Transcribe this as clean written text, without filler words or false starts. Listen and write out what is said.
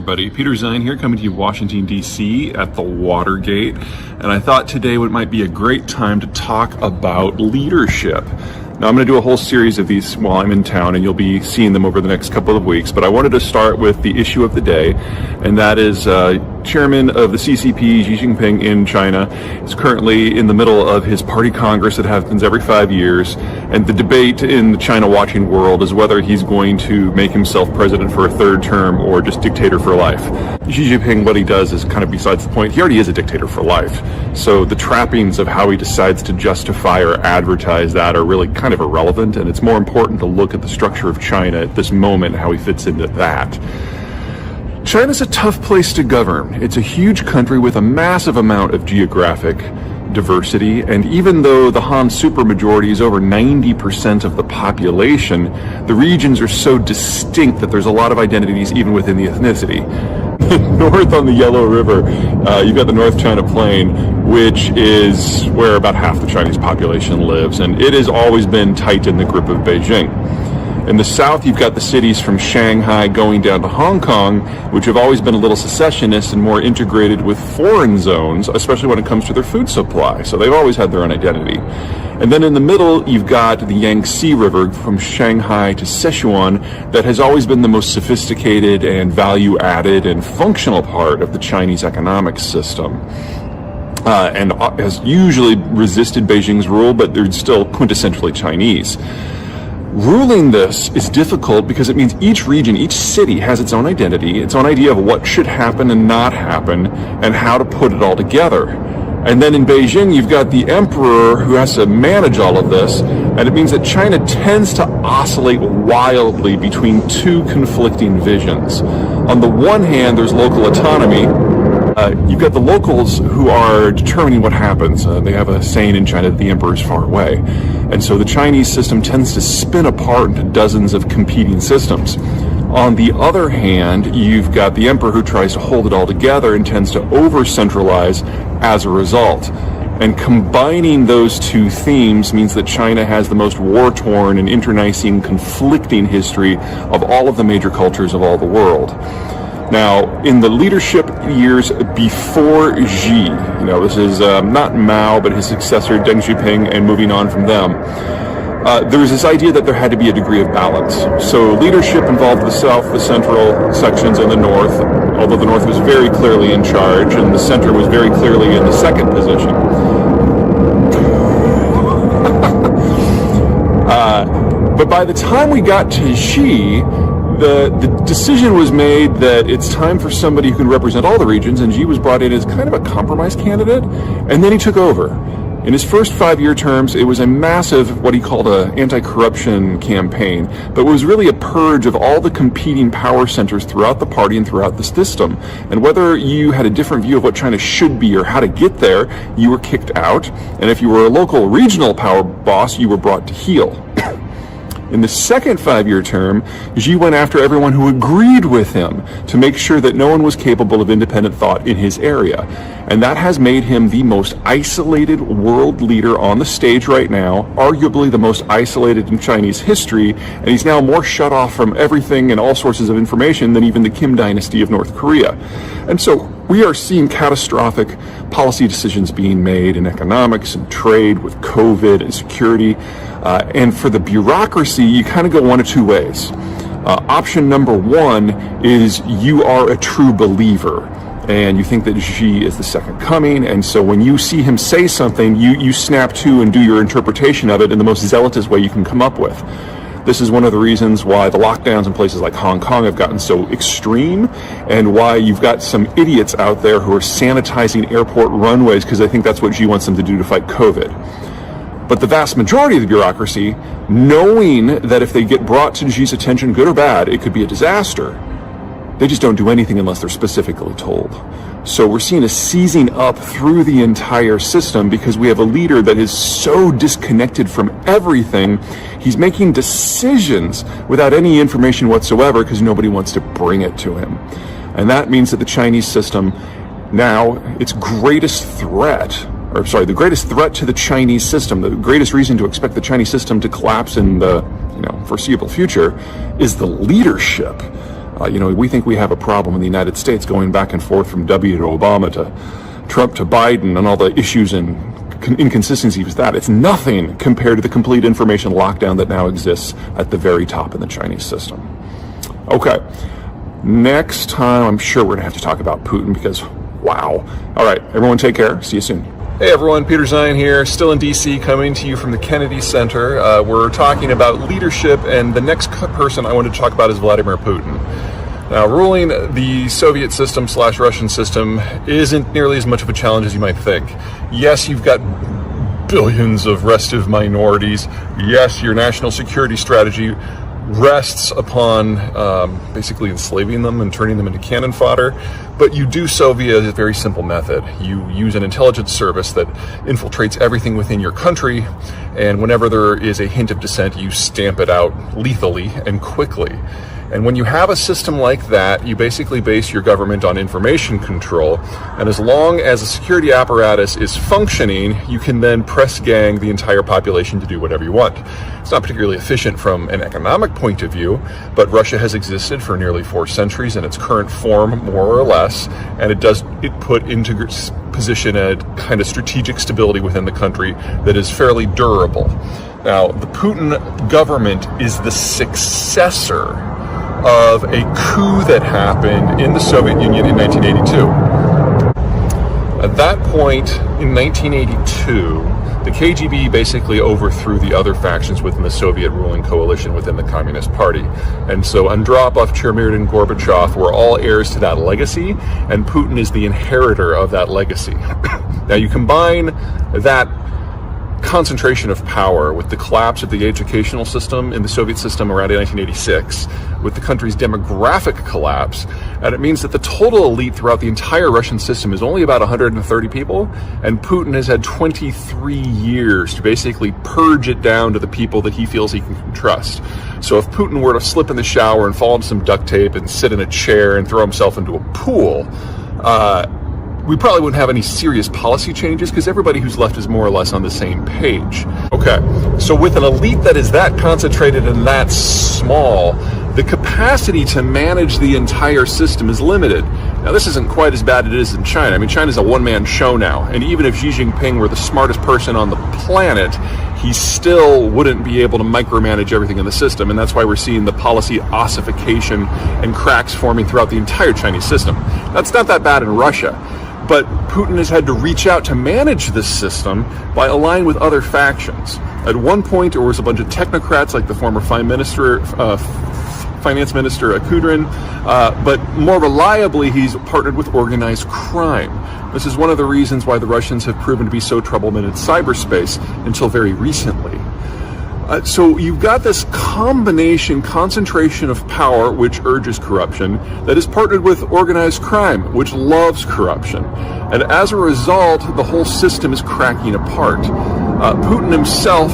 everybody. Peter Zeihan here, coming to you Washington, D.C. at the Watergate. And I thought today might be a great time to talk about leadership. Now, I'm going to do a whole series of these while I'm in town, and you'll be seeing them over the next couple of weeks. But I wanted to start with the issue of the day, and that is Chairman of the CCP, Xi Jinping, in China, is currently in the middle of his party congress that happens every 5 years. And the debate in the China-watching world is whether he's going to make himself president for a third term or just dictator for life. Xi Jinping, what he does is kind of besides the point. He already is a dictator for life. So the trappings of how he decides to justify or advertise that are really kind of irrelevant, and it's more important to look at the structure of China at this moment, how he fits into that. China's a tough place to govern. It's a huge country with a massive amount of geographic diversity, and even though the Han supermajority is over 90% of the population, the regions are so distinct that there's a lot of identities even within the ethnicity. North on the Yellow River, you've got the North China Plain, which is where about half the Chinese population lives, and it has always been tight in the grip of Beijing. In the south, you've got the cities from Shanghai going down to Hong Kong, which have always been a little secessionist and more integrated with foreign zones, especially when it comes to their food supply. So they've always had their own identity. And then in the middle, you've got the Yangtze River from Shanghai to Sichuan that has always been the most sophisticated and value-added and functional part of the Chinese economic system. And has usually resisted Beijing's rule, but they're still quintessentially Chinese. Ruling this is difficult because it means each region, each city has its own identity, its own idea of what should happen and not happen, and how to put it all together. And then in Beijing, you've got the emperor who has to manage all of this, and it means that China tends to oscillate wildly between two conflicting visions. On the one hand, there's local autonomy. You've got the locals who are determining what happens. They have a saying in China that the emperor is far away. And so the Chinese system tends to spin apart into dozens of competing systems. On the other hand, you've got the emperor who tries to hold it all together and tends to over-centralize as a result. And combining those two themes means that China has the most war-torn and internecine, conflicting history of all of the major cultures of all the world. Now, in the leadership years before Xi, this is not Mao, but his successor, Deng Xiaoping, and moving on from them, there was this idea that there had to be a degree of balance. So leadership involved the south, the central sections, and the north, although the north was very clearly in charge, and the center was very clearly in the second position. But by the time we got to Xi, the decision was made that it's time for somebody who can represent all the regions, and Xi was brought in as kind of a compromise candidate, and then he took over. In his first 5-year terms, it was a massive, what he called an anti-corruption campaign, but it was really a purge of all the competing power centers throughout the party and throughout the system. And whether you had a different view of what China should be or how to get there, you were kicked out. And if you were a local regional power boss, you were brought to heel. In the second 5-year term, Xi went after everyone who agreed with him to make sure that no one was capable of independent thought in his area. And that has made him the most isolated world leader on the stage right now, arguably the most isolated in Chinese history, and he's now more shut off from everything and all sources of information than even the Kim dynasty of North Korea. And so we are seeing catastrophic policy decisions being made in economics and trade with COVID and security. And for the bureaucracy, you kind of go one of two ways. Option number one is you are a true believer, and you think that Xi is the second coming, and so when you see him say something, you snap to and do your interpretation of it in the most zealotous way you can come up with. This is one of the reasons why the lockdowns in places like Hong Kong have gotten so extreme, and why you've got some idiots out there who are sanitizing airport runways because they think that's what Xi wants them to do to fight COVID. But the vast majority of the bureaucracy, knowing that if they get brought to Xi's attention, good or bad, it could be a disaster, they just don't do anything unless they're specifically told. So we're seeing a seizing up through the entire system because we have a leader that is so disconnected from everything. He's making decisions without any information whatsoever because nobody wants to bring it to him. And that means that the Chinese system now, its greatest threat, the greatest threat to the Chinese system, the greatest reason to expect the Chinese system to collapse in the foreseeable future is the leadership. We think we have a problem in the United States going back and forth from W to Obama to Trump to Biden and all the issues and inconsistencies with that. It's nothing compared to the complete information lockdown that now exists at the very top in the Chinese system. Okay, next time I'm sure we're going to have to talk about Putin because, wow. All right, everyone take care. See you soon. Hey everyone, Peter Zeihan here, still in DC, coming to you from the Kennedy Center. We're talking about leadership, and the next person I wanted to talk about is Vladimir Putin. Now, ruling the Soviet system / Russian system isn't nearly as much of a challenge as you might think. Yes, you've got billions of restive minorities. Yes, your national security strategy rests upon basically enslaving them and turning them into cannon fodder, but you do so via a very simple method. You use an intelligence service that infiltrates everything within your country, and whenever there is a hint of dissent, you stamp it out lethally and quickly. And when you have a system like that, you basically base your government on information control, and as long as a security apparatus is functioning, you can then press gang the entire population to do whatever you want. It's not particularly efficient from an economic point of view, but Russia has existed for nearly 4 centuries in its current form, more or less, and it put into position a kind of strategic stability within the country that is fairly durable. Now, the Putin government is the successor of a coup that happened in the Soviet Union in 1982. At that point, in 1982, the KGB basically overthrew the other factions within the Soviet ruling coalition within the Communist Party. And so Andropov, Chermyrdin, and Gorbachev were all heirs to that legacy, and Putin is the inheritor of that legacy. Now you combine that concentration of power with the collapse of the educational system in the Soviet system around 1986, with the country's demographic collapse, and it means that the total elite throughout the entire Russian system is only about 130 people, and Putin has had 23 years to basically purge it down to the people that he feels he can trust. So if Putin were to slip in the shower and fall into some duct tape and sit in a chair and throw himself into a pool, we probably wouldn't have any serious policy changes because everybody who's left is more or less on the same page. Okay, so with an elite that is that concentrated and that small, the capacity to manage the entire system is limited. Now, this isn't quite as bad as it is in China. I mean, China's a one-man show now, and even if Xi Jinping were the smartest person on the planet, he still wouldn't be able to micromanage everything in the system, and that's why we're seeing the policy ossification and cracks forming throughout the entire Chinese system. That's not that bad in Russia. But Putin has had to reach out to manage this system by aligning with other factions. At one point, there was a bunch of technocrats like the former finance minister Kudrin, but more reliably, he's partnered with organized crime. This is one of the reasons why the Russians have proven to be so troubled in cyberspace until very recently. So you've got this concentration of power, which urges corruption, that is partnered with organized crime, which loves corruption. And as a result, the whole system is cracking apart. Putin himself